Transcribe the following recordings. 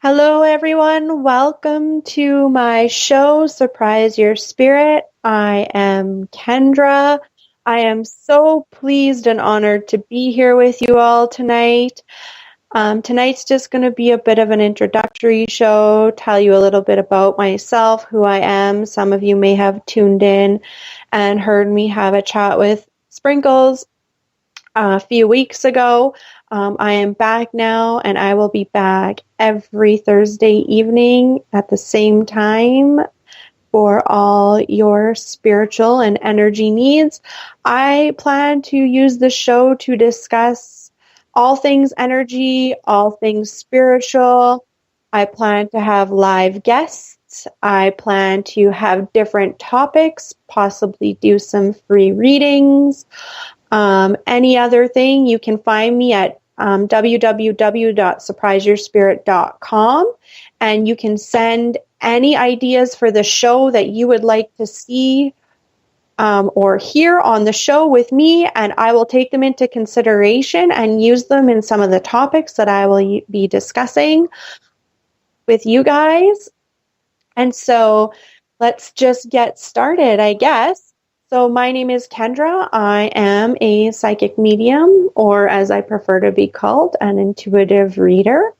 Hello, everyone. Welcome to my show, Surprise Your Spirit. I am Kendra. I am so pleased and honored to be here with you all tonight. Tonight's just going to be a bit of an introductory show, tell you a little bit about myself, who I am. Some of you may have tuned in and heard me have a chat with Sprinkles a few weeks ago. I am back now, and I will be back every Thursday evening at the same time for all your spiritual and energy needs. I plan to use the show to discuss all things energy, all things spiritual. I plan to have live guests. I plan to have different topics, possibly do some free readings. Any other thing, you can find me at www.surpriseyourspirit.com, and you can send any ideas for the show that you would like to see or hear on the show with me, and I will take them into consideration and use them in some of the topics that I will be discussing with you guys. And so let's just get started, I guess. So my name is Kendra. I am a psychic medium, or as I prefer to be called, an intuitive reader.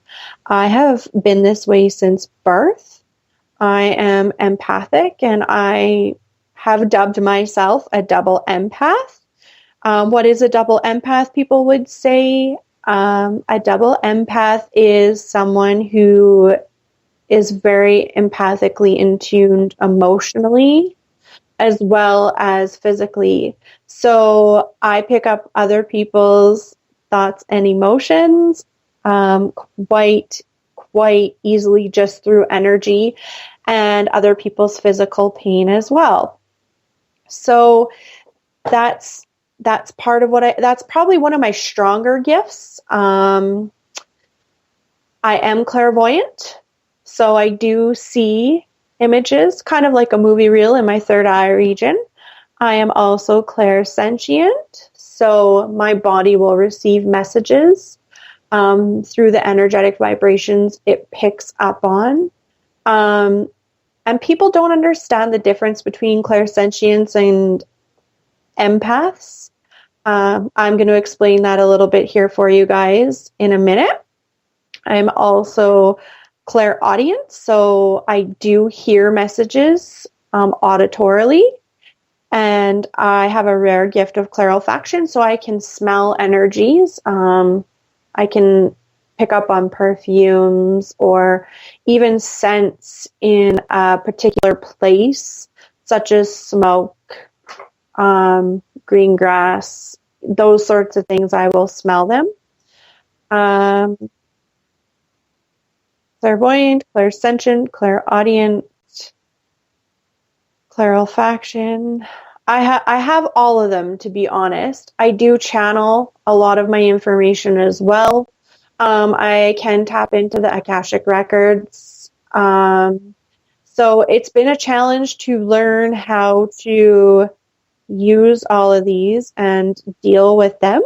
I have been this way since birth. I am empathic, and I have dubbed myself a double empath. What is a double empath, people would say? A double empath is someone who is very empathically in tune emotionally, as well as physically. So I pick up other people's thoughts and emotions quite easily just through energy, and other people's physical pain as well. So that's part of that's probably one of my stronger gifts. I am clairvoyant, so I do see images, kind of like a movie reel in my third eye region. I am also clairsentient, so my body will receive messages through the energetic vibrations it picks up on. And people don't understand the difference between clairsentience and empaths. I'm going to explain that a little bit here for you guys in a minute. I'm also clairaudient, so I do hear messages auditorily, and I have a rare gift of clairolfaction, so I can smell energies. I can pick up on perfumes or even scents in a particular place, such as smoke, green grass, those sorts of things. I will smell them. Clairvoyant, clairsentient, clairaudient, clairolfaction. I have all of them, to be honest. I do channel a lot of my information as well. I can tap into the Akashic records. So it's been a challenge to learn how to use all of these and deal with them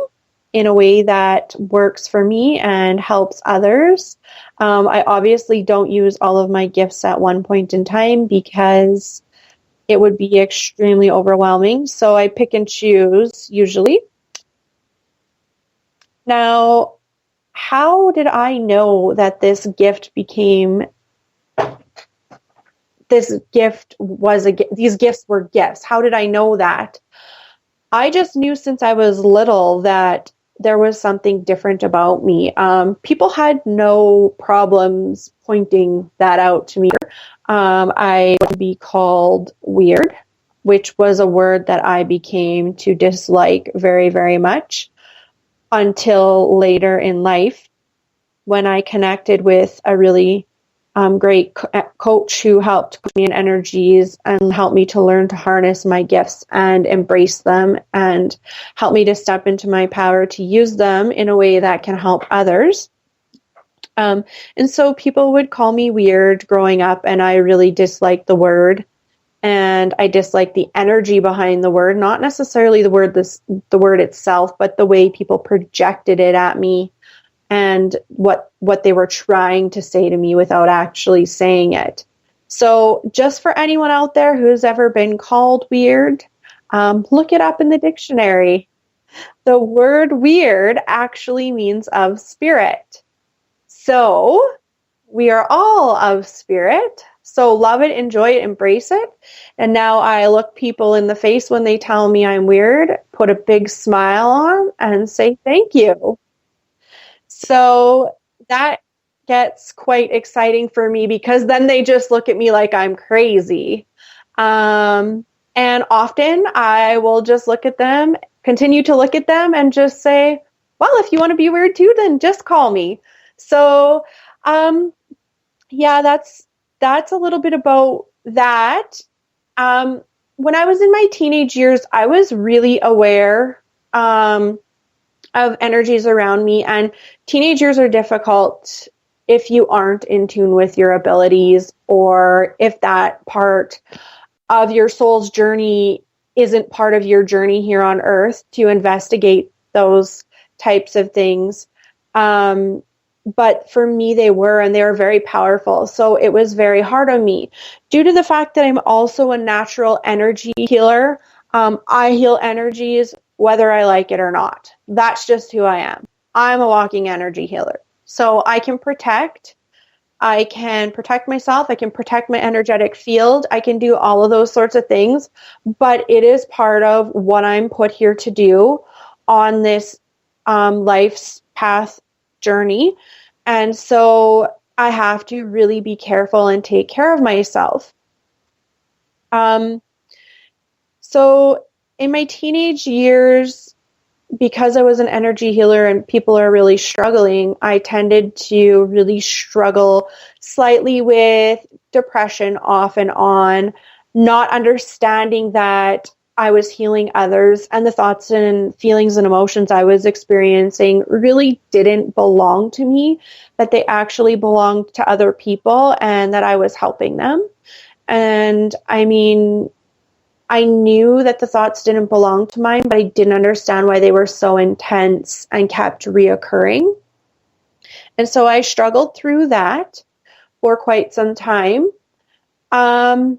in a way that works for me and helps others. I obviously don't use all of my gifts at one point in time because it would be extremely overwhelming. So I pick and choose usually. Now, how did I know that these gifts were gifts? How did I know that? I just knew since I was little that there was something different about me. People had no problems pointing that out to me. I would be called weird, which was a word that I became to dislike very, very much until later in life when I connected with a really great coach who helped put me in energies and helped me to learn to harness my gifts and embrace them and help me to step into my power to use them in a way that can help others. And so people would call me weird growing up, and I really disliked the word, and I disliked the energy behind the word, not necessarily the word itself, but the way people projected it at me and what they were trying to say to me without actually saying it. So just for anyone out there who's ever been called weird, look it up in the dictionary. The word weird actually means of spirit. So we are all of spirit. So love it, enjoy it, embrace it. And now I look people in the face when they tell me I'm weird, put a big smile on and say thank you. So that gets quite exciting for me because then they just look at me like I'm crazy. And often I will just look at them, continue to look at them and just say, well, if you want to be weird too, then just call me. So, yeah, that's a little bit about that. When I was in my teenage years, I was really aware, of energies around me, and teenage years are difficult if you aren't in tune with your abilities, or if that part of your soul's journey isn't part of your journey here on earth to investigate those types of things. But for me, they were, and they were very powerful. So it was very hard on me. Due to the fact that I'm also a natural energy healer, I heal energies whether I like it or not. That's just who I am. I'm a walking energy healer. So I can protect myself. I can protect my energetic field. I can do all of those sorts of things, but it is part of what I'm put here to do on this life's path journey. And so I have to really be careful and take care of myself. So in my teenage years, because I was an energy healer and people are really struggling, I tended to really struggle slightly with depression off and on, not understanding that I was healing others, and the thoughts and feelings and emotions I was experiencing really didn't belong to me, that they actually belonged to other people and that I was helping them. And I mean, I knew that the thoughts didn't belong to mine, but I didn't understand why they were so intense and kept reoccurring. And so I struggled through that for quite some time. In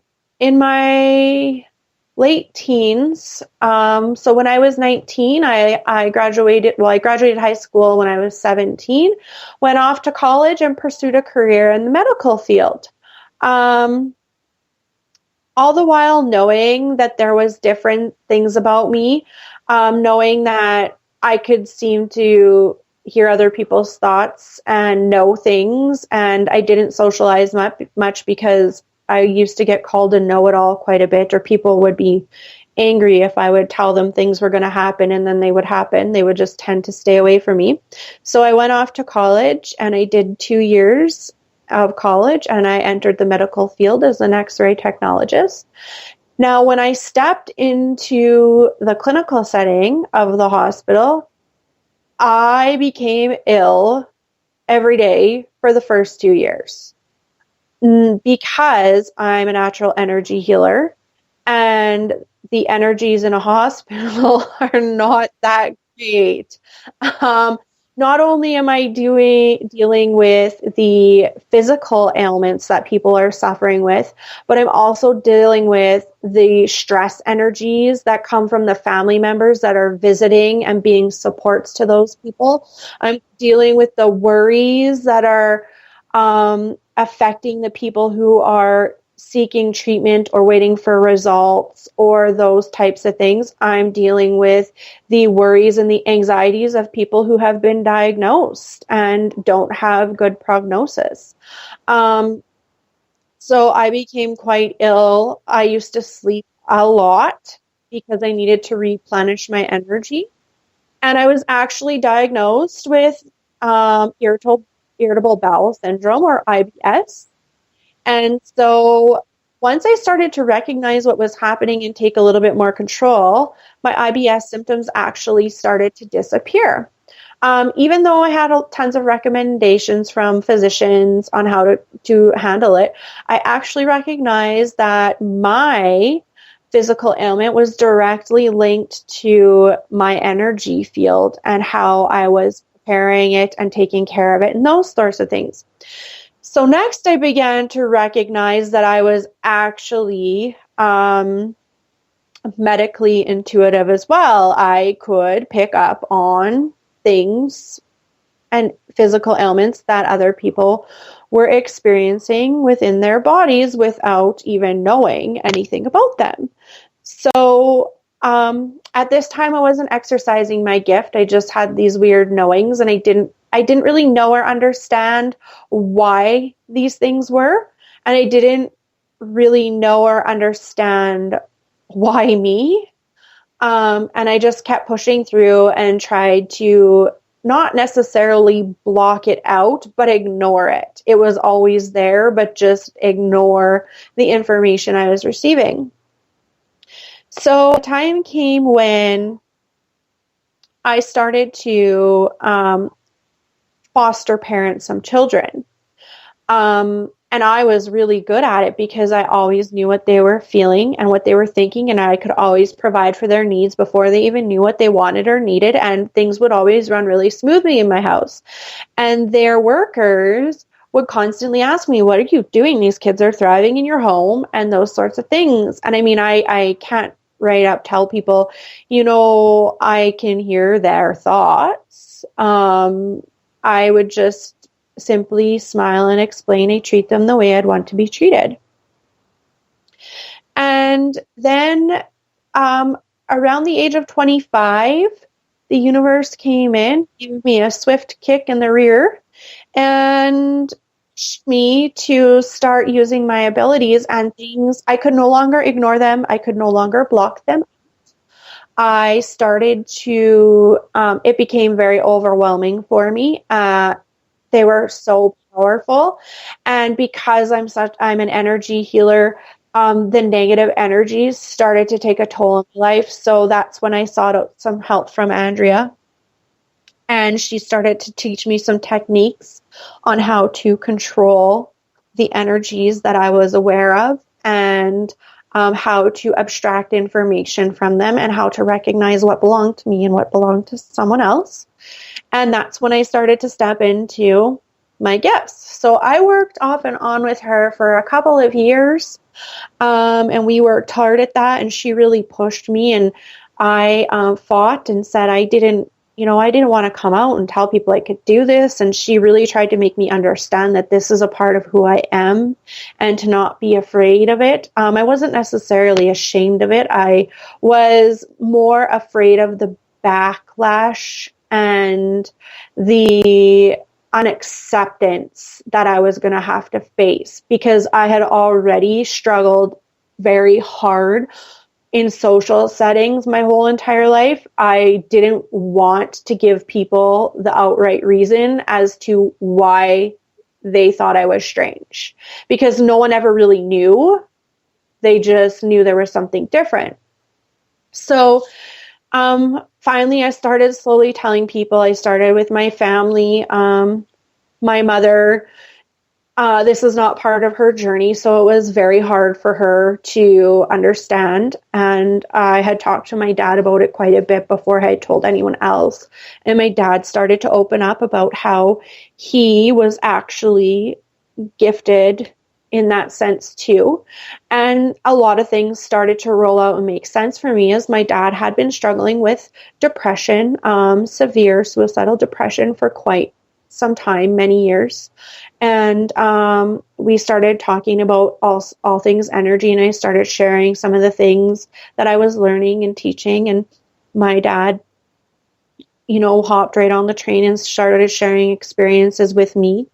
my late teens, so when I was 19, I graduated high school when I was 17, went off to college and pursued a career in the medical field. All the while knowing that there was different things about me, knowing that I could seem to hear other people's thoughts and know things, and I didn't socialize much because I used to get called a know-it-all quite a bit, or people would be angry if I would tell them things were going to happen and then they would happen. They would just tend to stay away from me. So I went off to college and I did 2 years of college, and I entered the medical field as an X-ray technologist. Now, when I stepped into the clinical setting of the hospital, I became ill every day for the first 2 years because I'm a natural energy healer, and the energies in a hospital are not that great. Not only am I dealing with the physical ailments that people are suffering with, but I'm also dealing with the stress energies that come from the family members that are visiting and being supports to those people. I'm dealing with the worries that are affecting the people who are seeking treatment or waiting for results or those types of things. I'm dealing with the worries and the anxieties of people who have been diagnosed and don't have good prognosis. So I became quite ill. I used to sleep a lot because I needed to replenish my energy. And I was actually diagnosed with irritable bowel syndrome, or IBS. And so once I started to recognize what was happening and take a little bit more control, my IBS symptoms actually started to disappear. Even though I had tons of recommendations from physicians on how to handle it, I actually recognized that my physical ailment was directly linked to my energy field and how I was carrying it and taking care of it and those sorts of things. So next I began to recognize that I was actually medically intuitive as well. I could pick up on things and physical ailments that other people were experiencing within their bodies without even knowing anything about them. So at this time, I wasn't exercising my gift. I just had these weird knowings, and I didn't really know or understand why these things were, and I didn't really know or understand why me. And I just kept pushing through and tried to not necessarily block it out, but ignore it. It was always there, but just ignore the information I was receiving. So a time came when I started to foster parent some children. And I was really good at it because I always knew what they were feeling and what they were thinking, and I could always provide for their needs before they even knew what they wanted or needed, and things would always run really smoothly in my house. And their workers would constantly ask me, what are you doing? These kids are thriving in your home, and those sorts of things. And I mean, I can't right up tell people, I can hear their thoughts. I would just simply smile and explain I treat them the way I'd want to be treated. And then around the age of 25, the universe came in, gave me a swift kick in the rear, and me to start using my abilities and things. I could no longer ignore them. I could no longer block them. I started to, it became very overwhelming for me. They were so powerful. And because I'm an energy healer, the negative energies started to take a toll on my life. So that's when I sought out some help from Andrea. And she started to teach me some techniques on how to control the energies that I was aware of, and how to abstract information from them, and how to recognize what belonged to me and what belonged to someone else. And that's when I started to step into my gifts. So I worked off and on with her for a couple of years, and we worked hard at that, and she really pushed me, and I fought and said I didn't want to come out and tell people I could do this. And she really tried to make me understand that this is a part of who I am and to not be afraid of it. I wasn't necessarily ashamed of it. I was more afraid of the backlash and the unacceptance that I was going to have to face, because I had already struggled very hard in social settings my whole entire life. I didn't want to give people the outright reason as to why they thought I was strange, because no one ever really knew. They just knew there was something different. So finally, I started slowly telling people. I started with my family. My mother, this is not part of her journey, so it was very hard for her to understand. And I had talked to my dad about it quite a bit before I had told anyone else. And my dad started to open up about how he was actually gifted in that sense too. And a lot of things started to roll out and make sense for me, as my dad had been struggling with depression, severe suicidal depression for quite some time, many years. And we started talking about all things energy, and I started sharing some of the things that I was learning and teaching. And my dad, hopped right on the train and started sharing experiences with me.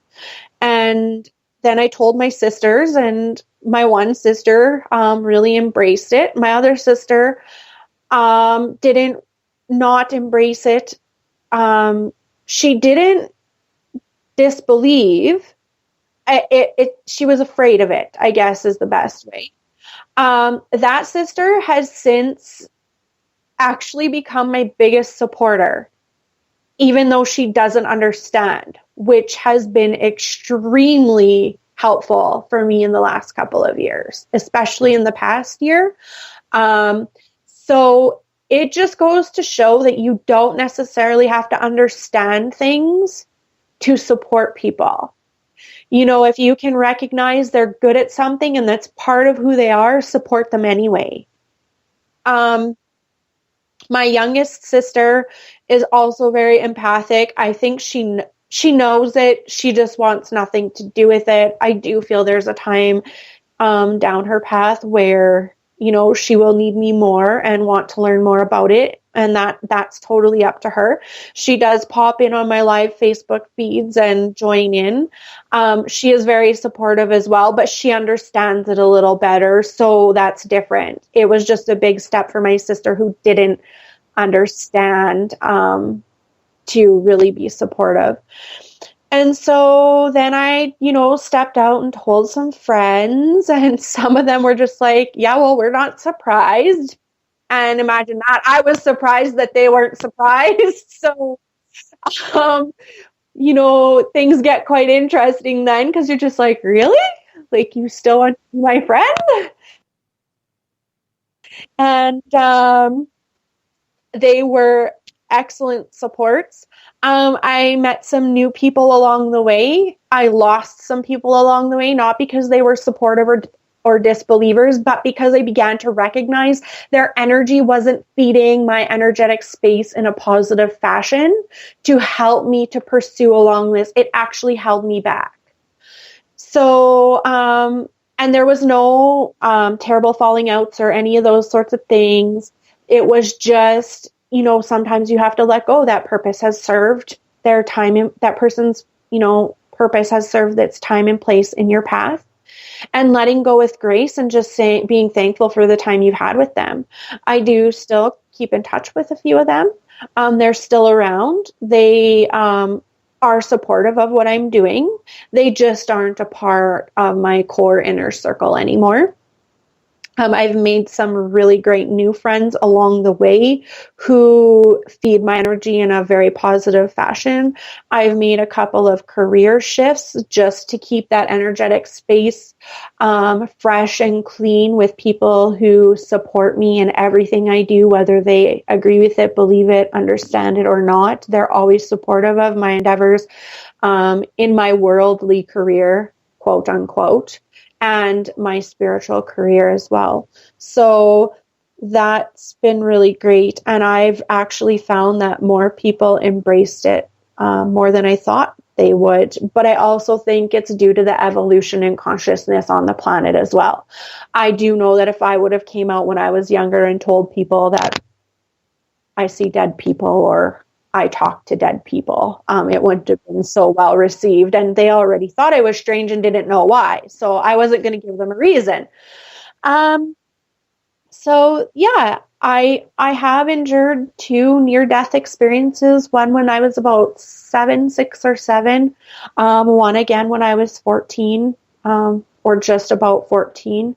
And then I told my sisters, and my one sister really embraced it. My other sister didn't not embrace it. She didn't disbelieve. She was afraid of it, I guess, is the best way. That sister has since actually become my biggest supporter, even though she doesn't understand, which has been extremely helpful for me in the last couple of years, especially in the past year. So it just goes to show that you don't necessarily have to understand things to support people. You know, if you can recognize they're good at something and that's part of who they are, support them anyway. My youngest sister is also very empathic. I think she knows it. She just wants nothing to do with it. I do feel there's a time down her path where, you know, she will need me more and want to learn more about it. And that's totally up to her. She does pop in on my live Facebook feeds and join in. She is very supportive as well, but she understands it a little better. So that's different. It was just a big step for my sister who didn't understand to really be supportive. And so then I, you know, stepped out and told some friends, and some of them were just like, yeah, well, we're not surprised. And imagine that. I was surprised that they weren't surprised. So, you know, things get quite interesting then, because you're just like, really? Like, you still want to be my friend? And they were excellent supports. I met some new people along the way. I lost some people along the way, not because they were supportive or disbelievers, but because I began to recognize their energy wasn't feeding my energetic space in a positive fashion to help me to pursue along this. It actually held me back. So, and there was no terrible falling outs or any of those sorts of things. It was just, you know, sometimes you have to let go. That purpose has served their time. That person's, you know, purpose has served its time and place in your path. And letting go with grace and just being thankful for the time you've had with them. I do still keep in touch with a few of them. They're still around. They are supportive of what I'm doing. They just aren't a part of my core inner circle anymore. I've made some really great new friends along the way who feed my energy in a very positive fashion. I've made a couple of career shifts just to keep that energetic space fresh and clean with people who support me in everything I do, whether they agree with it, believe it, understand it or not. They're always supportive of my endeavors in my worldly career, quote unquote, and my spiritual career as well. So that's been really great. And I've actually found that more people embraced it more than I thought they would. But I also think it's due to the evolution in consciousness on the planet as well. I do know that if I would have came out when I was younger and told people that I see dead people or I talk to dead people, it wouldn't have been so well received, and they already thought I was strange and didn't know why, so I wasn't going to give them a reason. So yeah, I have endured 2 near-death experiences, one when I was about 6 or 7, one again when I was 14, or just about 14.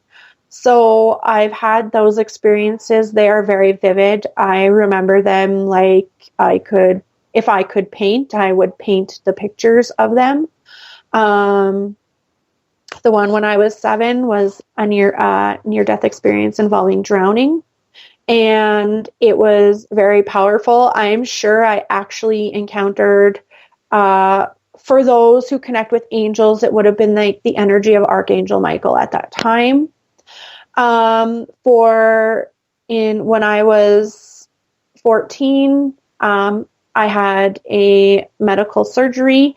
So I've had those experiences. They are very vivid. I remember them like if I could paint, I would paint the pictures of them. The one when I was 7 was a near-death experience involving drowning. And it was very powerful. I'm sure I actually encountered, for those who connect with angels, it would have been like the energy of Archangel Michael at that time. When I was 14, I had a medical surgery,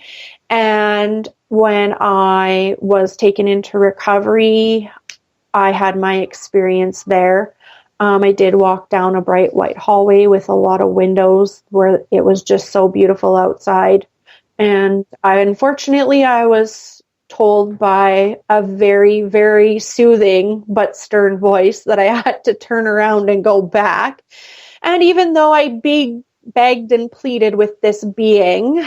and when I was taken into recovery, I had my experience there. I did walk down a bright white hallway with a lot of windows where it was just so beautiful outside. And unfortunately, I was told by a very, very soothing but stern voice that I had to turn around and go back. And even though I begged and pleaded with this being,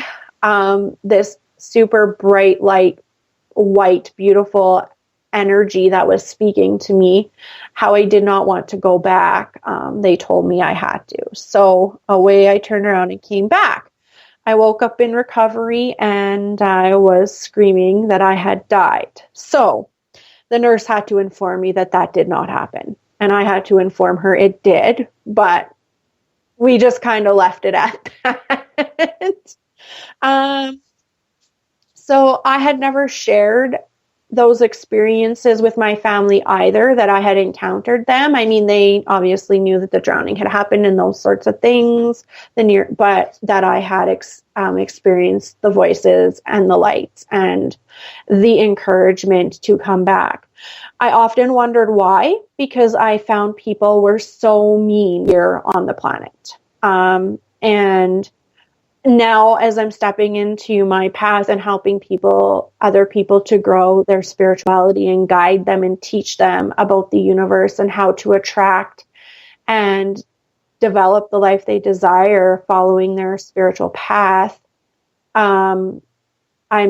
this super bright light, white, beautiful energy that was speaking to me, how I did not want to go back, they told me I had to. So away I turned around and came back. I woke up in recovery and I was screaming that I had died. So the nurse had to inform me that that did not happen. And I had to inform her it did, but we just kind of left it at that. um, so I had never shared those experiences with my family either, that I had encountered them. I mean, they obviously knew that the drowning had happened and those sorts of things, but that I had experienced the voices and the lights and the encouragement to come back. I often wondered why, because I found people were so mean here on the planet. And now, as I'm stepping into my path and helping other people to grow their spirituality and guide them and teach them about the universe and how to attract and develop the life they desire following their spiritual path, I'm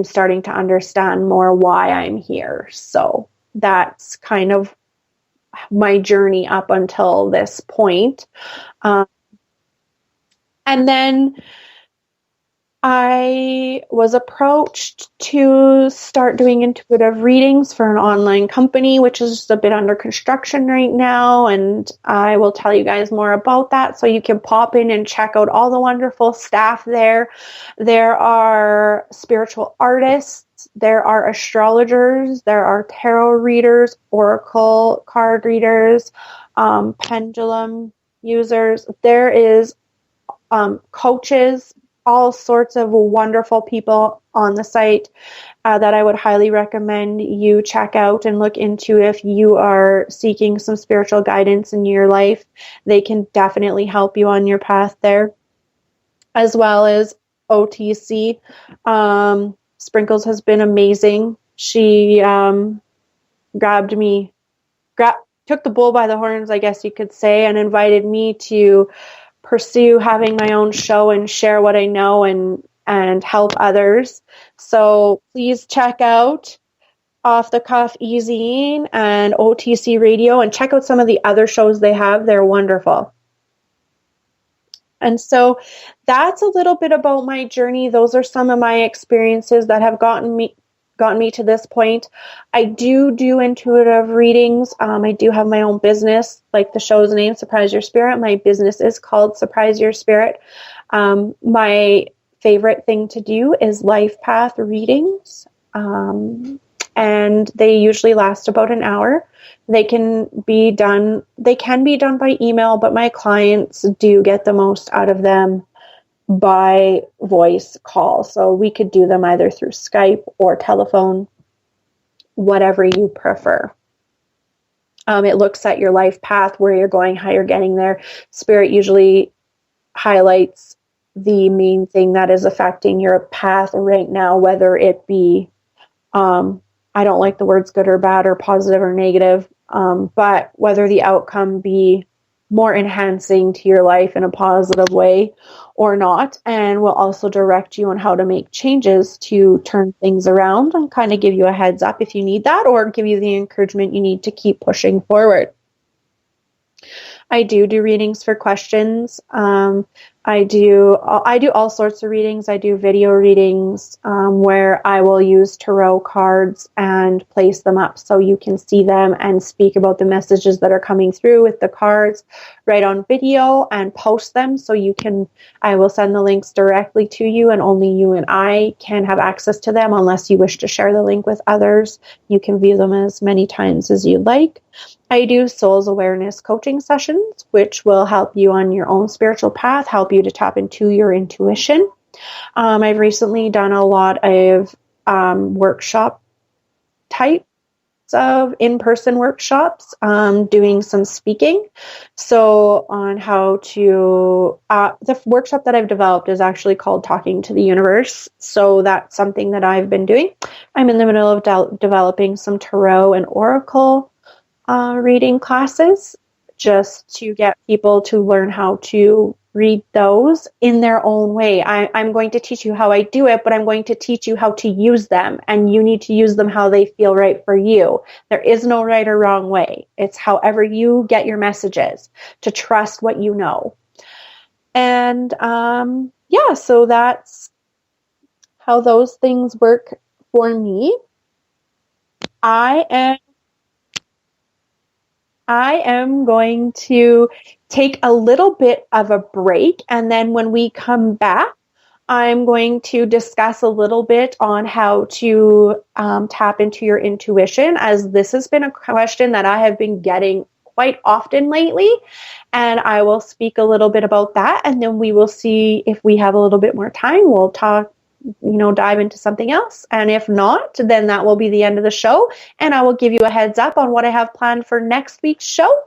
starting to understand more why I'm here. So that's kind of my journey up until this point. And then I was approached to start doing intuitive readings for an online company, which is just a bit under construction right now. And I will tell you guys more about that. So you can pop in and check out all the wonderful staff there. There are spiritual artists, there are astrologers, there are tarot readers, oracle card readers, pendulum users. There is coaches, all sorts of wonderful people on the site that I would highly recommend you check out and look into if you are seeking some spiritual guidance in your life. They can definitely help you on your path there, as well as OTC. Sprinkles has been amazing. She took the bull by the horns, I guess you could say, and invited me to pursue having my own show and share what I know and help others. So please check out Off the Cuff Easying and OTC Radio and check out some of the other shows they have. They're wonderful. And so that's a little bit about my journey. Those are some of my experiences that have gotten me to this point. I do intuitive readings. I do have my own business, like the show's name, Surprise Your Spirit. My business is called Surprise Your Spirit. My favorite thing to do is life path readings. And they usually last about an hour. They can be done by email, but my clients do get the most out of them by voice call. So we could do them either through Skype or telephone, whatever you prefer. It looks at your life path, where you're going, how you're getting there. Spirit usually highlights the main thing that is affecting your path right now, whether it be, I don't like the words good or bad or positive or negative, but whether the outcome be more enhancing to your life in a positive way or not, and will also direct you on how to make changes to turn things around and kind of give you a heads up if you need that, or give you the encouragement you need to keep pushing forward. I do readings for questions. I do all sorts of readings. I do video readings where I will use tarot cards and place them up so you can see them and speak about the messages that are coming through with the cards right on video and post them so I will send the links directly to you, and only you and I can have access to them unless you wish to share the link with others. You can view them as many times as you like. I do Souls Awareness coaching sessions, which will help you on your own spiritual path, help you to tap into your intuition. I've recently done a lot of workshop types of in-person workshops, doing some speaking. So on how to, the workshop that I've developed is actually called Talking to the Universe. So that's something that I've been doing. I'm in the middle of developing some tarot and oracle reading classes, just to get people to learn how to read those in their own way. I'm going to teach you how I do it, but I'm going to teach you how to use them, and you need to use them how they feel right for you. There is no right or wrong way. It's however you get your messages, to trust what you know. And so that's how those things work for me. I am I am going to take a little bit of a break, and then when we come back, I'm going to discuss a little bit on how to tap into your intuition, as this has been a question that I have been getting quite often lately. And I will speak a little bit about that, and then we will see if we have a little bit more time. We'll talk, dive into something else. And if not, then that will be the end of the show. And I will give you a heads up on what I have planned for next week's show.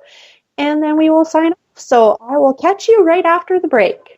And then we will sign off. So I will catch you right after the break.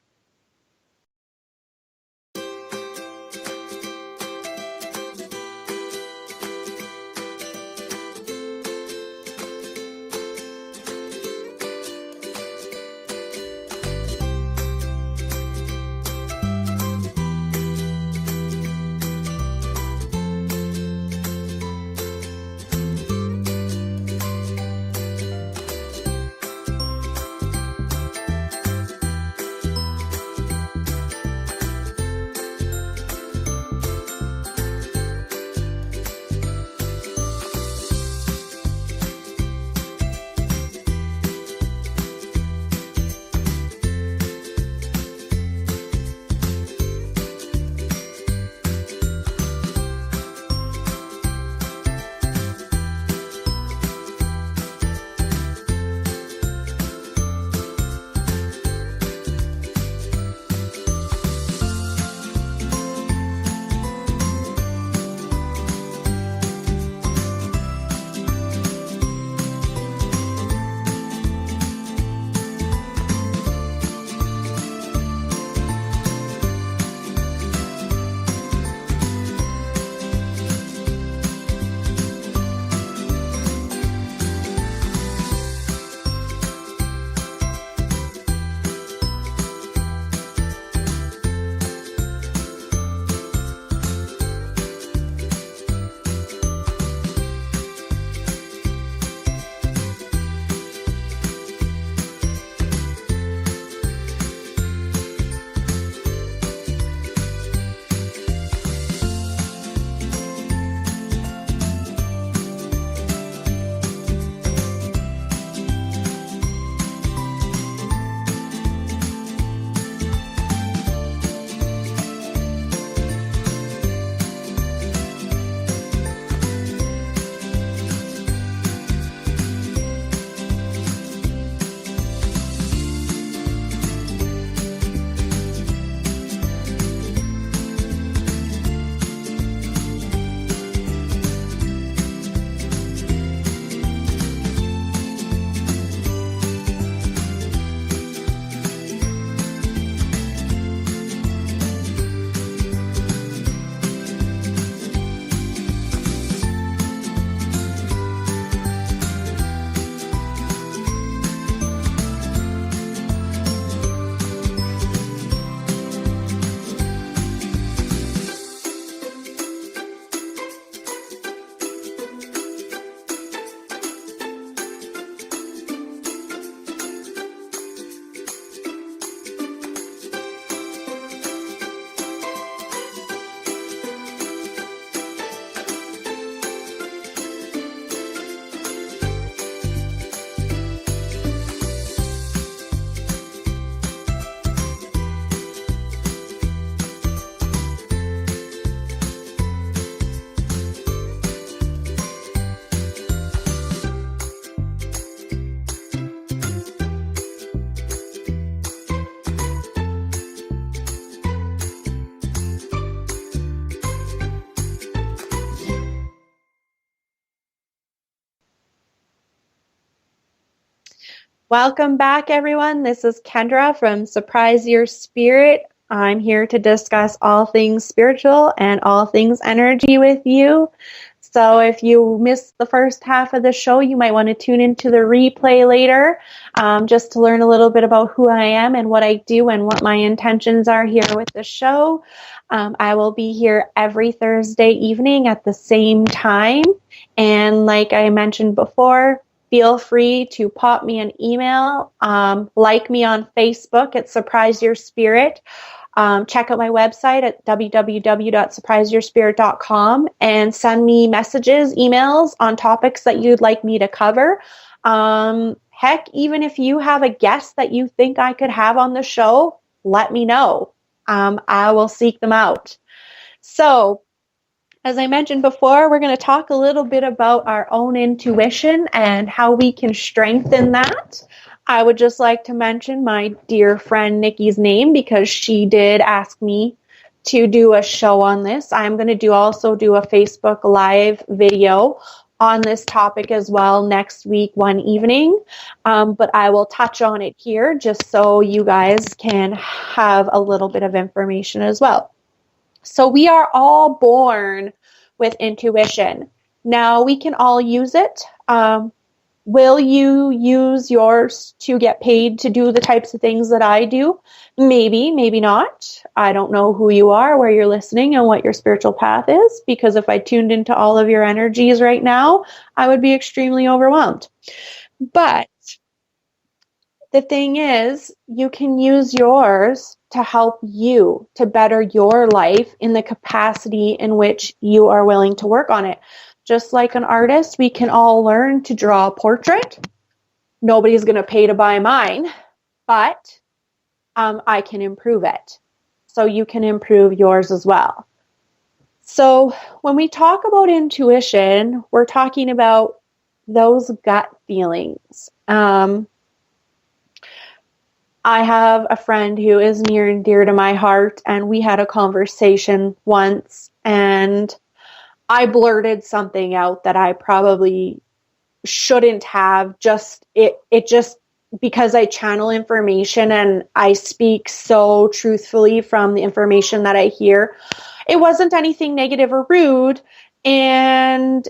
Welcome back, everyone. This is Kendra from Surprise Your Spirit. I'm here to discuss all things spiritual and all things energy with you. So if you missed the first half of the show, you might want to tune into the replay later, just to learn a little bit about who I am and what I do and what my intentions are here with the show. I will be here every Thursday evening at the same time. And like I mentioned before, feel free to pop me an email, like me on Facebook at Surprise Your Spirit. Check out my website at www.surpriseyourspirit.com and send me messages, emails on topics that you'd like me to cover. Heck, even if you have a guest that you think I could have on the show, let me know. I will seek them out. So, as I mentioned before, we're going to talk a little bit about our own intuition and how we can strengthen that. I would just like to mention my dear friend Nikki's name because she did ask me to do a show on this. I'm going to also do a Facebook Live video on this topic as well next week, one evening. But I will touch on it here just so you guys can have a little bit of information as well. So we are all born with intuition. Now we can all use it. Will you use yours to get paid to do the types of things that I do? Maybe, maybe not. I don't know who you are, where you're listening, and what your spiritual path is, because if I tuned into all of your energies right now, I would be extremely overwhelmed. But the thing is, you can use yours to help you to better your life in the capacity in which you are willing to work on it. Just like an artist, we can all learn to draw a portrait. Nobody's going to pay to buy mine, but I can improve it. So you can improve yours as well. So when we talk about intuition, we're talking about those gut feelings. I have a friend who is near and dear to my heart, and we had a conversation once, and I blurted something out that I probably shouldn't have. It just because I channel information and I speak so truthfully from the information that I hear. It wasn't anything negative or rude, and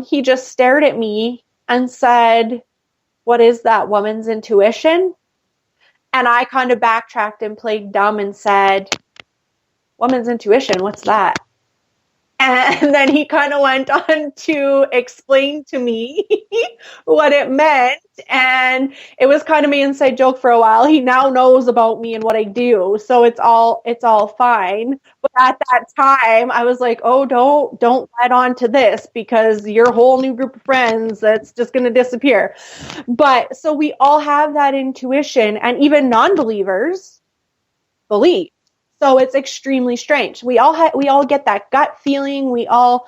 he just stared at me and said, "What is that, woman's intuition?" And I kind of backtracked and played dumb and said, "Woman's intuition, what's that?" And then he kind of went on to explain to me what it meant. And it was kind of my inside joke for a while. He now knows about me and what I do. So it's all fine. But at that time I was like, oh, don't let on to this because your whole new group of friends, that's just going to disappear. But so we all have that intuition, and even non-believers believe. So it's extremely strange. We all get that gut feeling. I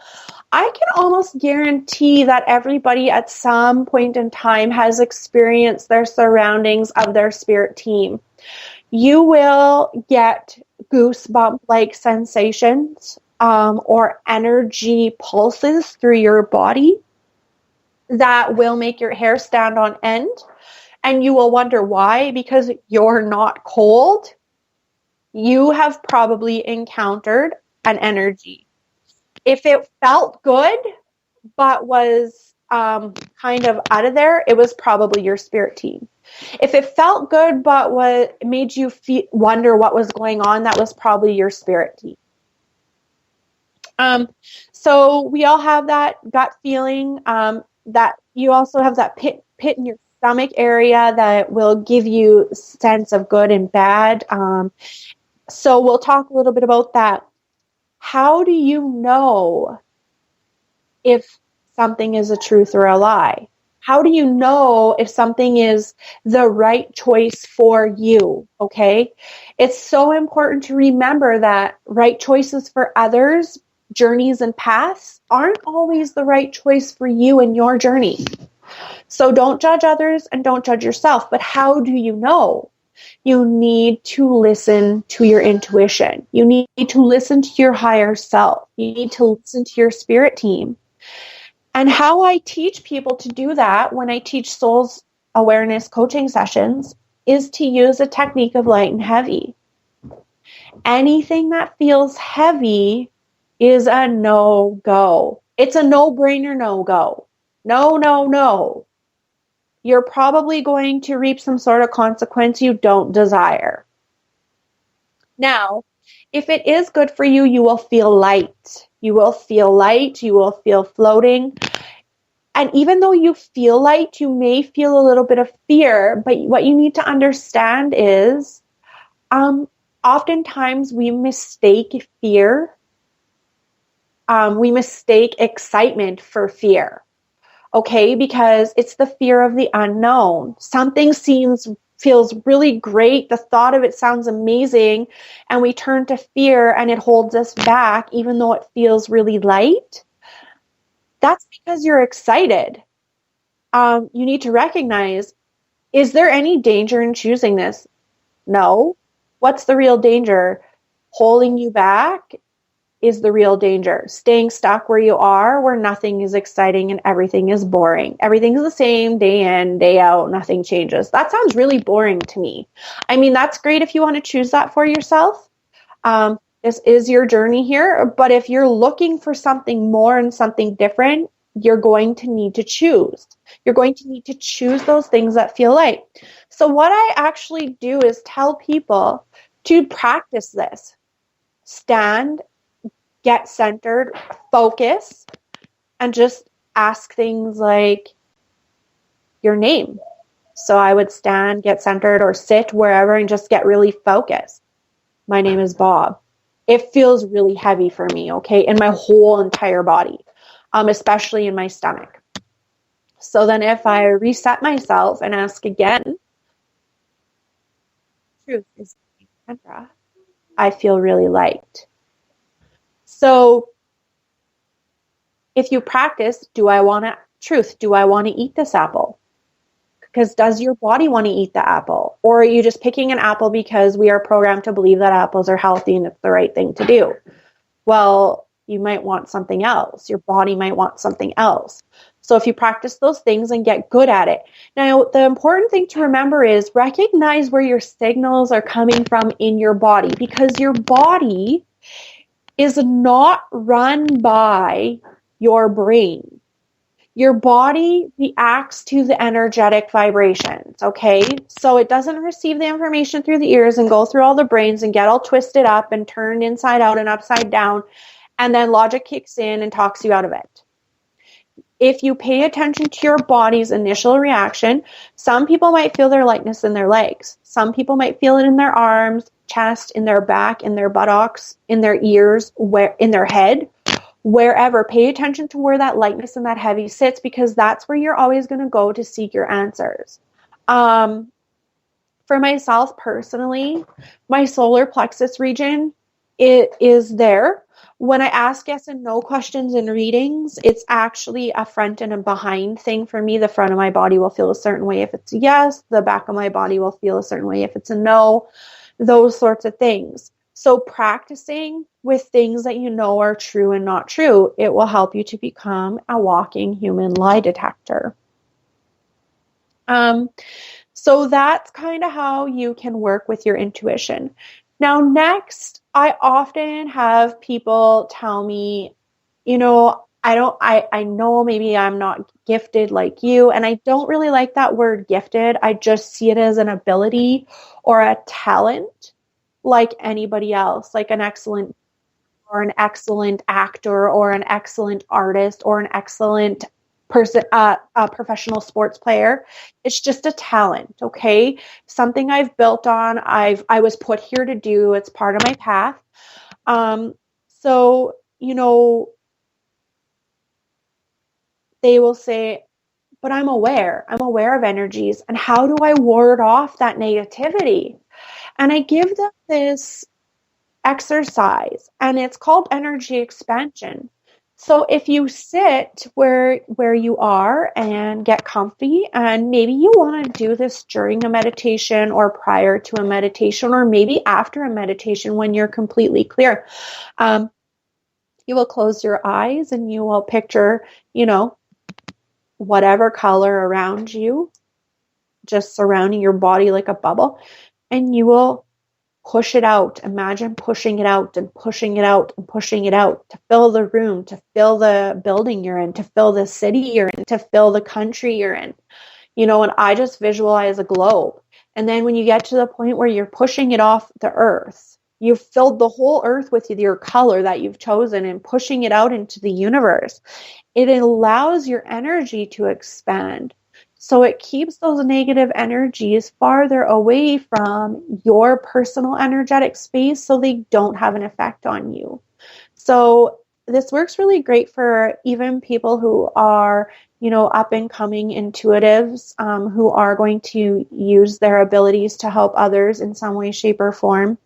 can almost guarantee that everybody at some point in time has experienced their surroundings of their spirit team. You will get goosebump-like sensations or energy pulses through your body that will make your hair stand on end. And you will wonder why, because you're not cold. You have probably encountered an energy. If it felt good, but was kind of out of there, it was probably your spirit team. If it felt good, but made you wonder what was going on, that was probably your spirit team. So we all have that gut feeling, that you also have that pit in your stomach area that will give you a sense of good and bad. So we'll talk a little bit about that. How do you know if something is a truth or a lie? How do you know if something is the right choice for you? Okay. It's so important to remember that right choices for others, journeys and paths aren't always the right choice for you and your journey. So don't judge others and don't judge yourself. But how do you know? You need to listen to your intuition. You need to listen to your higher self. You need to listen to your spirit team. And how I teach people to do that when I teach Souls Awareness coaching sessions is to use a technique of light and heavy. Anything that feels heavy is a no-go. It's a no-brainer no-go. No, no, no. You're probably going to reap some sort of consequence you don't desire. Now, if it is good for you, you will feel light. You will feel light. You will feel floating. And even though you feel light, you may feel a little bit of fear. But what you need to understand is oftentimes we mistake fear. We mistake excitement for fear. Okay, because it's the fear of the unknown. Something feels really great. The thought of it sounds amazing, and we turn to fear and it holds us back even though it feels really light. That's because you're excited. You need to recognize, is there any danger in choosing this? No. What's the real danger? Holding you back is the real danger. Staying stuck where you are, where nothing is exciting and everything is boring. Everything's the same day in, day out, nothing changes. That sounds really boring to me. I mean, that's great if you want to choose that for yourself. This is your journey here. But if you're looking for something more and something different, you're going to need to choose. You're going to need to choose those things that feel light. So what I actually do is tell people to practice this. Stand, get centered, focus, and just ask things like your name. So I would stand, get centered, or sit wherever and just get really focused. My name is Bob. It feels really heavy for me, okay, in my whole entire body, especially in my stomach. So then if I reset myself and ask again, truth is Kendra, I feel really light. So if you practice, do I want to eat this apple? Because does your body want to eat the apple? Or are you just picking an apple because we are programmed to believe that apples are healthy and it's the right thing to do? Well, you might want something else. Your body might want something else. So if you practice those things and get good at it. Now, the important thing to remember is recognize where your signals are coming from in your body, because your body is not run by your brain. Your body reacts to the energetic vibrations, okay? So it doesn't receive the information through the ears and go through all the brains and get all twisted up and turned inside out and upside down, and then logic kicks in and talks you out of it. If you pay attention to your body's initial reaction, some people might feel their lightness in their legs. Some people might feel it in their arms, chest, in their back, in their buttocks, in their ears, in their head. Wherever, pay attention to where that lightness and that heavy sits, because that's where you're always going to go to seek your answers. For myself personally, my solar plexus region, it is there. When I ask yes and no questions in readings, it's actually a front and a behind thing for me. The front of my body will feel a certain way if it's a yes. The back of my body will feel a certain way if it's a no. Those sorts of things. So practicing with things that you know are true and not true, it will help you to become a walking human lie detector. So that's kind of how you can work with your intuition. Now, next, I often have people tell me, I know maybe I'm not gifted like you, and I don't really like that word gifted. I just see it as an ability or a talent like anybody else, like an excellent actor or an excellent artist or an excellent person, a professional sports player. It's just a talent, okay? Something I've built on. I was put here to do. It's part of my path. So, they will say, but I'm aware of energies, and how do I ward off that negativity? And I give them this exercise, and it's called energy expansion. So if you sit where you are and get comfy, and maybe you want to do this during a meditation or prior to a meditation, or maybe after a meditation when you're completely clear, you will close your eyes and you will picture, whatever color around you, just surrounding your body like a bubble, and you will push it out. Imagine pushing it out and pushing it out and pushing it out to fill the room, to fill the building you're in, to fill the city you're in, to fill the country you're in. And I just visualize a globe. And then when you get to the point where you're pushing it off the earth, you've filled the whole earth with your color that you've chosen and pushing it out into the universe. It allows your energy to expand. So it keeps those negative energies farther away from your personal energetic space so they don't have an effect on you. So this works really great for even people who are, up and coming intuitives, who are going to use their abilities to help others in some way, shape, or form.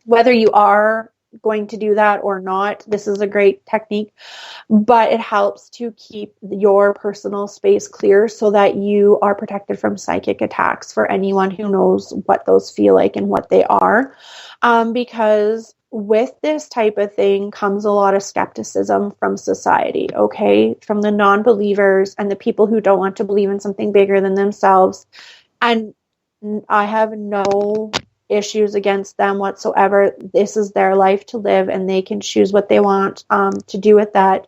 Whether you are going to do that or not, this is a great technique, but it helps to keep your personal space clear so that you are protected from psychic attacks for anyone who knows what those feel like and what they are. Because with this type of thing comes a lot of skepticism from society, okay? From the non-believers and the people who don't want to believe in something bigger than themselves. And I have no issues against them whatsoever. This is their life to live, and they can choose what they want to do with that.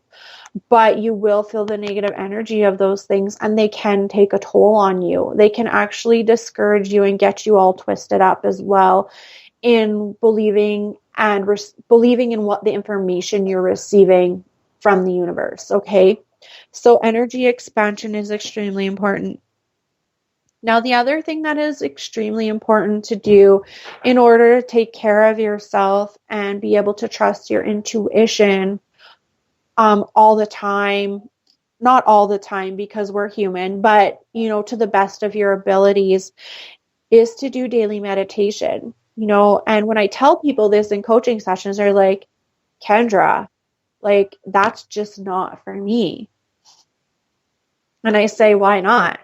But you will feel the negative energy of those things, and they can take a toll on you. They can actually discourage you and get you all twisted up as well in believing and believing in what the information you're receiving from the universe. Okay, so energy expansion is extremely important. Now, the other thing that is extremely important to do in order to take care of yourself and be able to trust your intuition all the time, not all the time because we're human, but, to the best of your abilities, is to do daily meditation. And when I tell people this in coaching sessions, they're like, Kendra, like, that's just not for me. And I say, why not?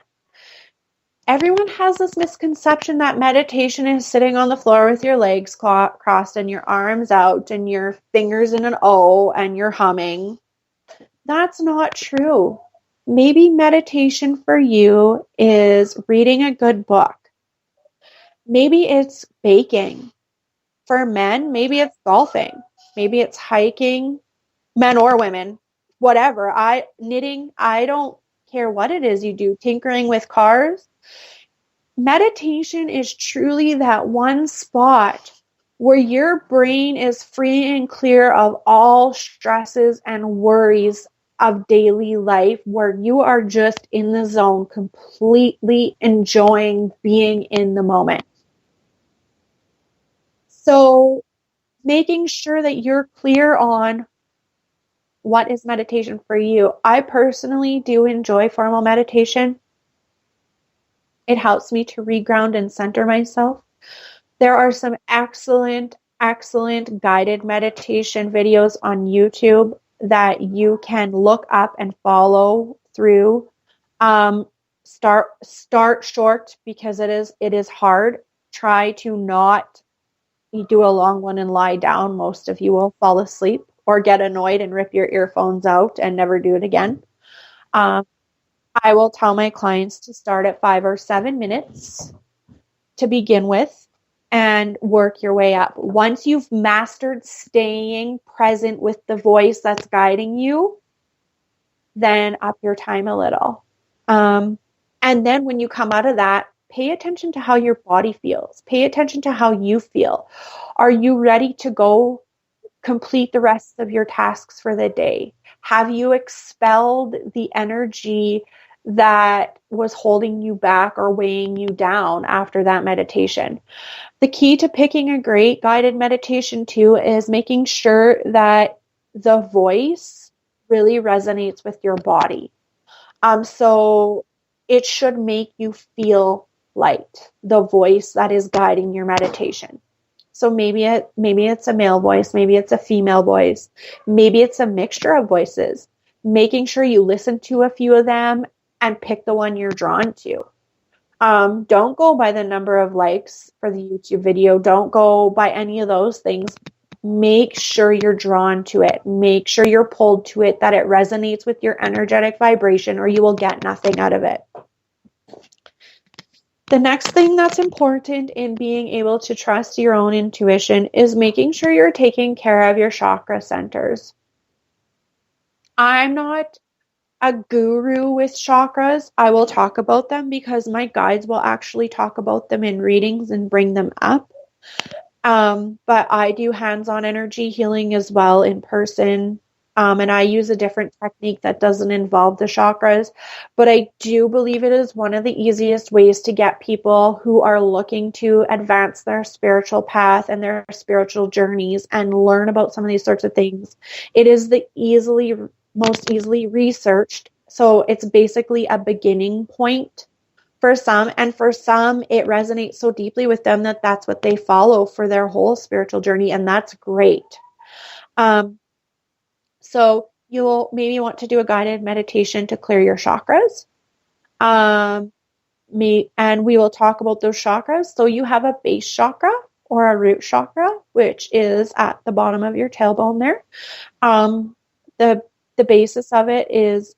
Everyone has this misconception that meditation is sitting on the floor with your legs crossed and your arms out and your fingers in an O and you're humming. That's not true. Maybe meditation for you is reading a good book. Maybe it's baking. For men, maybe it's golfing. Maybe it's hiking, men or women, whatever. Knitting, I don't care what it is you do, tinkering with cars. Meditation is truly that one spot where your brain is free and clear of all stresses and worries of daily life, where you are just in the zone, completely enjoying being in the moment. So making sure that you're clear on what is meditation for you. I personally do enjoy formal meditation. It helps me to reground and center myself. There are some excellent guided meditation videos on YouTube that you can look up and follow through. Start short because it is hard. Try to not do a long one and lie down. Most of you will fall asleep or get annoyed and rip your earphones out and never do it again. I will tell my clients to start at 5 or 7 minutes to begin with and work your way up. Once you've mastered staying present with the voice that's guiding you, then up your time a little. And then when you come out of that, pay attention to how your body feels. Pay attention to how you feel. Are you ready to go complete the rest of your tasks for the day? Have you expelled the energy that was holding you back or weighing you down after that meditation? The key to picking a great guided meditation too is making sure that the voice really resonates with your body. So it should make you feel light, the voice that is guiding your meditation. So maybe it's a male voice, maybe it's a female voice, maybe it's a mixture of voices. Making sure you listen to a few of them and pick the one you're drawn to. Don't go by the number of likes for the YouTube video. Don't go by any of those things. Make sure you're drawn to it. Make sure you're pulled to it, that it resonates with your energetic vibration, or you will get nothing out of it. The next thing that's important in being able to trust your own intuition is making sure you're taking care of your chakra centers. I'm not a guru with chakras. I will talk about them because my guides will actually talk about them in readings and bring them up. But I do hands-on energy healing as well in person And I use a different technique that doesn't involve the chakras, but I do believe it is one of the easiest ways to get people who are looking to advance their spiritual path and their spiritual journeys and learn about some of these sorts of things. It is the most easily researched. So it's basically a beginning point for some, and for some it resonates so deeply with them that that's what they follow for their whole spiritual journey, and that's great. So you'll maybe want to do a guided meditation to clear your chakras. And we will talk about those chakras. So you have a base chakra or a root chakra, which is at the bottom of your tailbone there. The basis of it is,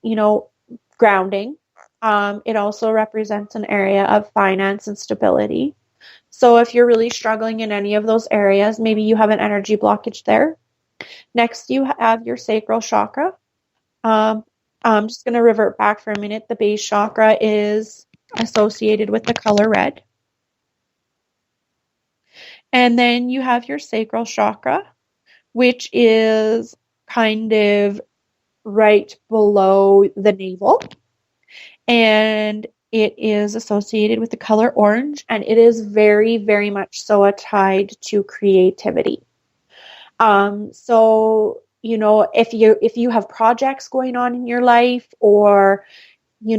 grounding. It also represents an area of finance and stability. So if you're really struggling in any of those areas, maybe you have an energy blockage there. Next, you have your sacral chakra. I'm just going to revert back for a minute. The base chakra is associated with the color red. And then you have your sacral chakra, which is kind of right below the navel. And it is associated with the color orange, and it is very, very much so tied to creativity. So, if you have projects going on in your life, or, you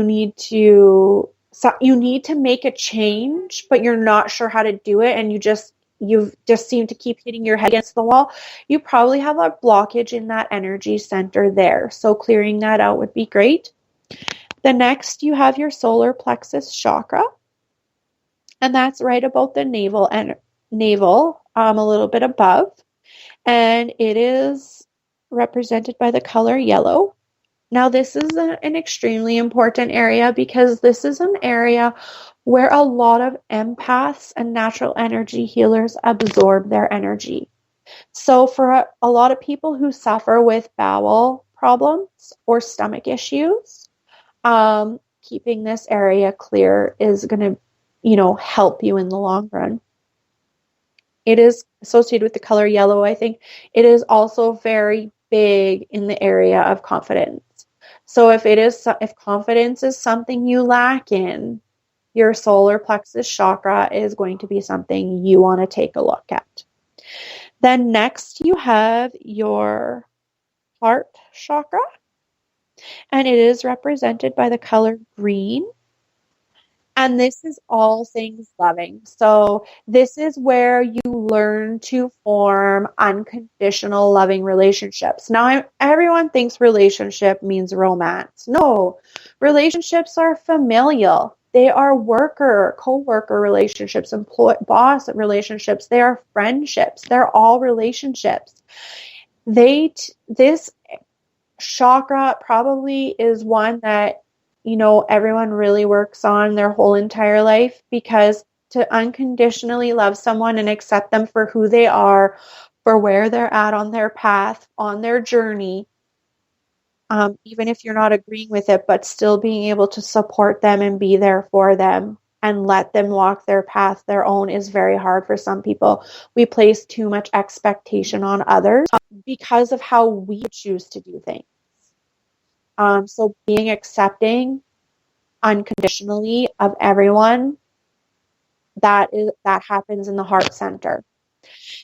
need to make a change, but you're not sure how to do it, and you've just seem to keep hitting your head against the wall, you probably have a blockage in that energy center there. So clearing that out would be great. The next, you have your solar plexus chakra, and that's right about the navel a little bit above. And it is represented by the color yellow. Now, this is an extremely important area because this is an area where a lot of empaths and natural energy healers absorb their energy. So for a lot of people who suffer with bowel problems or stomach issues, keeping this area clear is going to, help you in the long run. It is associated with the color yellow. I think it is also very big in the area of confidence. So if confidence is something you lack in, your solar plexus chakra is going to be something you want to take a look at. Then next you have your heart chakra, and it is represented by the color green. And this is all things loving. So this is where you learn to form unconditional loving relationships. Now, everyone thinks relationship means romance. No, relationships are familial. They are co-worker relationships, boss relationships. They are friendships. They're all relationships. This chakra probably is one that everyone really works on their whole entire life, because to unconditionally love someone and accept them for who they are, for where they're at on their path, on their journey, even if you're not agreeing with it, but still being able to support them and be there for them and let them walk their path their own is very hard for some people. We place too much expectation on others because of how we choose to do things. So being accepting unconditionally of everyone, that happens in the heart center.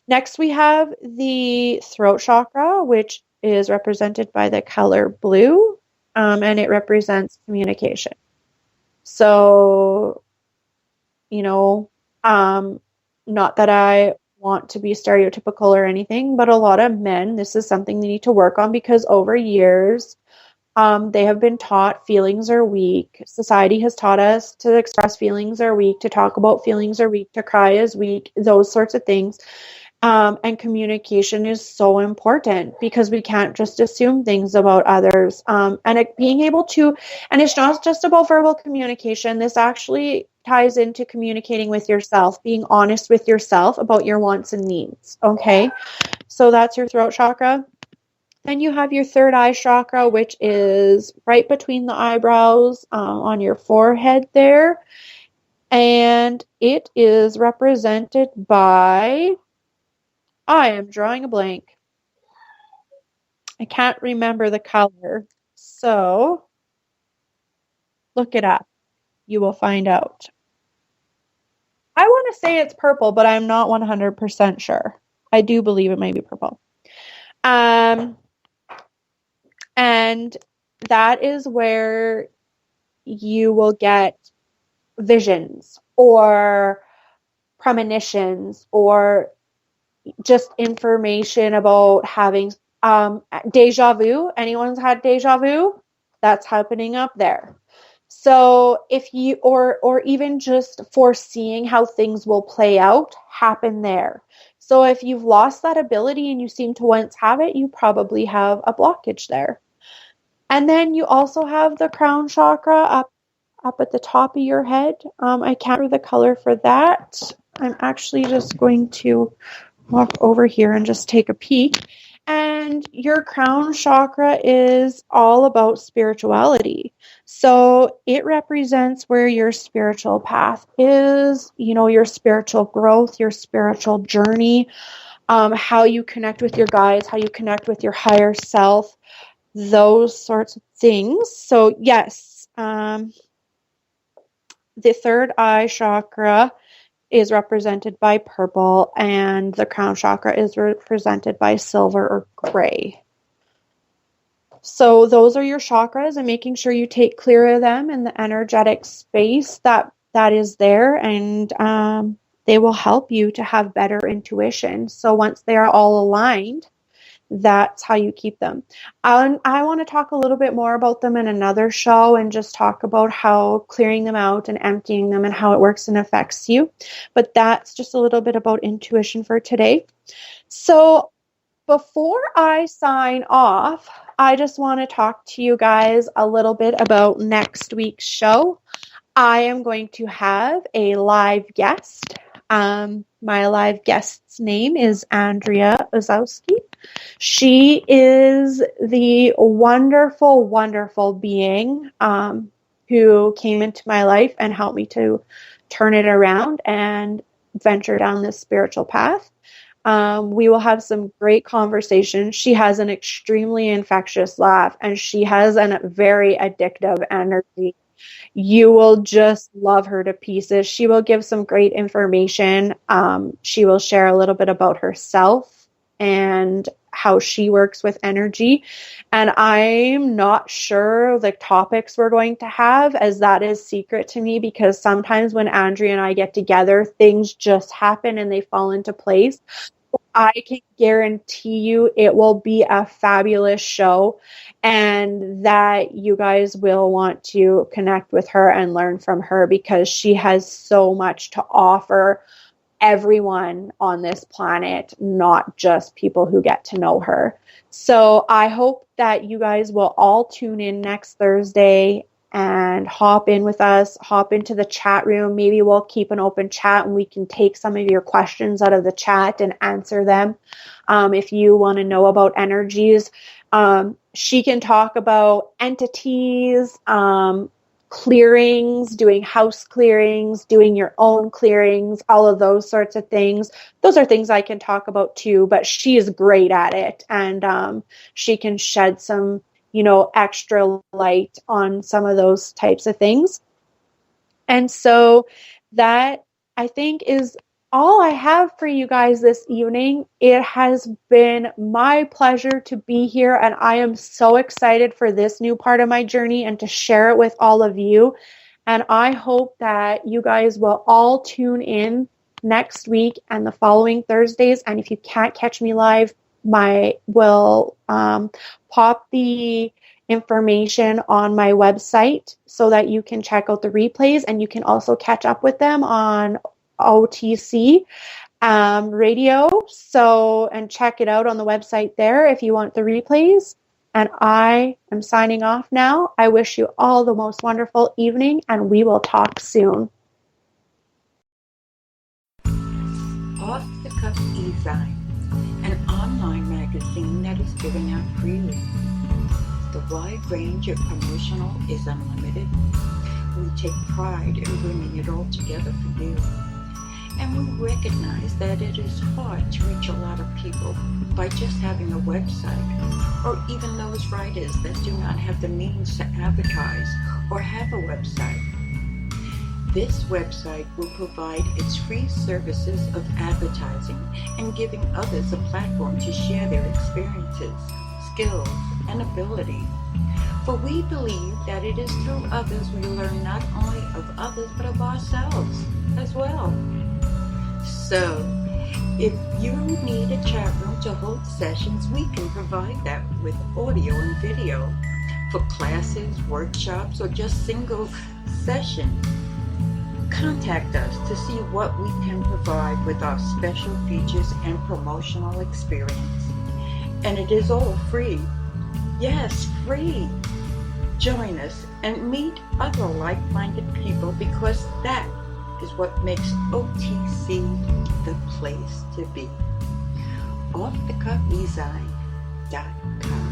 Next, we have the throat chakra, which is represented by the color blue, and it represents communication. So, not that I want to be stereotypical or anything, but a lot of men, this is something they need to work on, because over years, they have been taught feelings are weak. Society has taught us to express feelings are weak, to talk about feelings are weak, to cry is weak, those sorts of things. And communication is so important, because we can't just assume things about others. And it's not just about verbal communication. This actually ties into communicating with yourself, being honest with yourself about your wants and needs. Okay. So that's your throat chakra. Then you have your third eye chakra, which is right between the eyebrows, on your forehead there. And it is represented by, I am drawing a blank. I can't remember the color. So look it up. You will find out. I want to say it's purple, but I'm not 100% sure. I do believe it might be purple. And that is where you will get visions or premonitions or just information about having deja vu. Anyone's had deja vu? That's happening up there. So if you or even just foreseeing how things will play out, happen there. So if you've lost that ability and you seem to once have it, you probably have a blockage there. And then you also have the crown chakra up at the top of your head. I can't remember the color for that. I'm actually just going to walk over here and just take a peek. And your crown chakra is all about spirituality. So it represents where your spiritual path is, your spiritual growth, your spiritual journey, how you connect with your guides, how you connect with your higher self, those sorts of things. So yes, the third eye chakra is represented by purple, and the crown chakra is represented by silver or gray. So those are your chakras, and making sure you take clear of them in the energetic space that is there, and they will help you to have better intuition. So once they are all aligned, that's how you keep them. I want to talk a little bit more about them in another show and just talk about how clearing them out and emptying them and how it works and affects you. But that's just a little bit about intuition for today. So before I sign off, I just want to talk to you guys a little bit about next week's show. I am going to have a live guest. My live guest's name is Andrea Ozowski. She is the wonderful, wonderful being who came into my life and helped me to turn it around and venture down this spiritual path. We will have some great conversations. She has an extremely infectious laugh, and she has a very addictive energy. You will just love her to pieces. She will give some great information. She will share a little bit about herself and how she works with energy. And I'm not sure the topics we're going to have, as that is secret to me, because sometimes when Andrea and I get together, things just happen and they fall into place. I can guarantee you it will be a fabulous show, and that you guys will want to connect with her and learn from her, because she has so much to offer everyone on this planet, not just people who get to know her. So I hope that you guys will all tune in next Thursday and hop in with us, hop into the chat room. Maybe we'll keep an open chat and we can take some of your questions out of the chat and answer them. If you want to know about energies, she can talk about entities, clearings, doing house clearings, doing your own clearings, all of those sorts of things. Those are things I can talk about too, but she is great at it, and she can shed some, extra light on some of those types of things. And so that, I think, is all I have for you guys this evening. It has been my pleasure to be here, and I am so excited for this new part of my journey and to share it with all of you. And I hope that you guys will all tune in next week and the following Thursdays. And if you can't catch me live, will pop the information on my website so that you can check out the replays, and you can also catch up with them on OTC radio. So, and check it out on the website there if you want the replays. And I am signing off now. I wish you all the most wonderful evening, and we will talk soon. Off the Cuff E-Zine, an online magazine that is given out freely. The wide range of promotional is unlimited. We take pride in bringing it all together for you. And we recognize that it is hard to reach a lot of people by just having a website, or even those writers that do not have the means to advertise or have a website. This website will provide its free services of advertising and giving others a platform to share their experiences, skills, and ability. For we believe that it is through others we learn not only of others but of ourselves as well. So, if you need a chat room to hold sessions, we can provide that with audio and video for classes, workshops, or just single sessions. Contact us to see what we can provide with our special features and promotional experience. And it is all free. Yes, free. Join us and meet other like-minded people, because that is what makes OTC the place to be. OffTheCuffDesign.com